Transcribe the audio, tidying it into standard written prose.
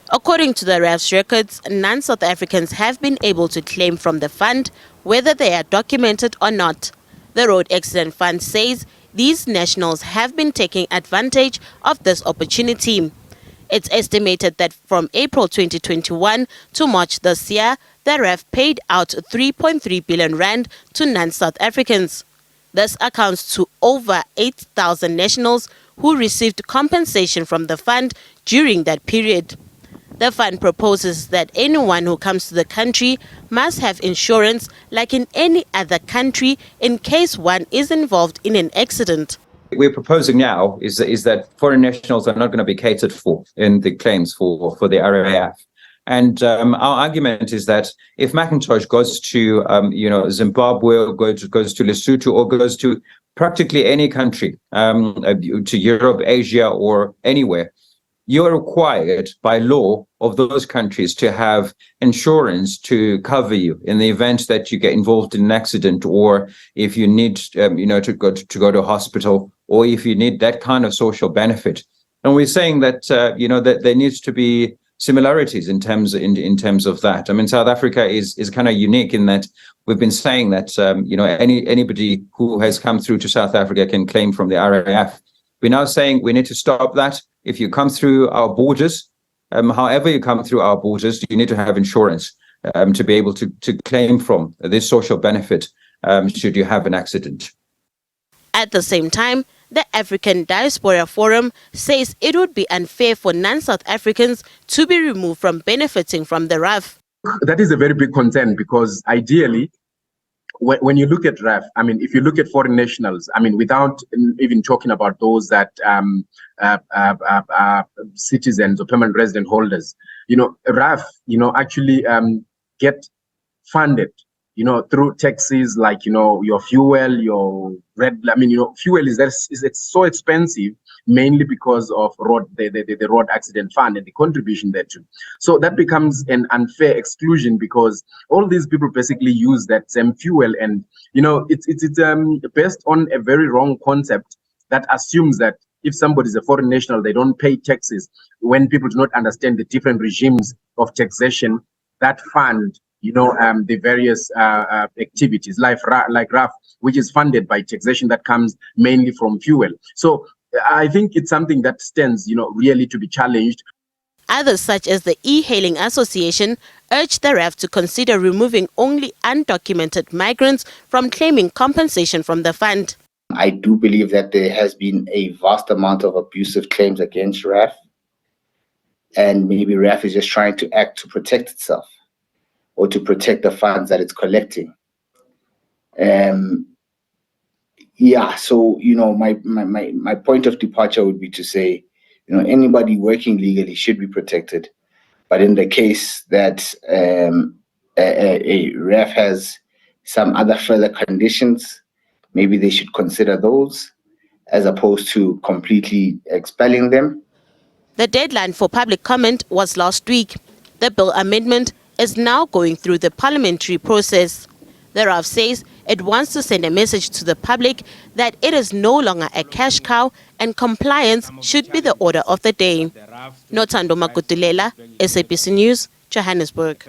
According to the RAF's records, non-South Africans have been able to claim from the fund, whether they are documented or not. The Road Accident Fund says these nationals have been taking advantage of this opportunity. It's estimated that from April 2021 to March this year, the RAF paid out 3.3 billion rand to non-South Africans. This accounts to over 8,000 nationals who received compensation from the fund during that period. The fund proposes that anyone who comes to the country must have insurance like in any other country in case one is involved in an accident. We're proposing now is that foreign nationals are not going to be catered for in the claims for the RAF. And our argument is that if Macintosh goes to Zimbabwe, or goes to Lesotho, or goes to practically any country, to Europe, Asia, or anywhere, you're required by law of those countries to have insurance to cover you in the event that you get involved in an accident, or if you need to go to a hospital, or if you need that kind of social benefit. And we're saying that that there needs to be similarities in terms of that. I mean, South Africa is kind of unique in that we've been saying that anybody who has come through to South Africa can claim from the RAF. We're now saying we need to stop that. If you come through our borders, however you come through our borders, you need to have insurance to be able to claim from this social benefit should you have an accident. At the same time, the African Diaspora Forum says it would be unfair for non-South Africans to be removed from benefiting from the RAF. That is a very big concern, because ideally, when you look at RAF, I mean, if you look at foreign nationals, I mean, without even talking about those that citizens or permanent resident holders, RAF, actually get funded, through taxes like, your fuel, your red. I mean, fuel it's so expensive, mainly because of the road accident fund and the contribution thereto. So that becomes an unfair exclusion, because all these people basically use that same fuel, and it's based on a very wrong concept that assumes that if somebody is a foreign national, they don't pay taxes. When people do not understand the different regimes of taxation, that fund the various activities like RAF, which is funded by taxation that comes mainly from fuel. So I think it's something that stands, really to be challenged. Others, such as the E-Hailing Association, urge the RAF to consider removing only undocumented migrants from claiming compensation from the fund. I do believe that there has been a vast amount of abusive claims against RAF, and maybe RAF is just trying to act to protect itself, or to protect the funds that it's collecting. So my point of departure would be to say, anybody working legally should be protected, but in the case that a RAF has some other further conditions, maybe they should consider those as opposed to completely expelling them. The deadline for public comment was last week. The bill amendment is now going through the parliamentary process. The RAF says it wants to send a message to the public that it is no longer a cash cow and compliance should be the order of the day. Nothando Makutulela, SABC News, Johannesburg.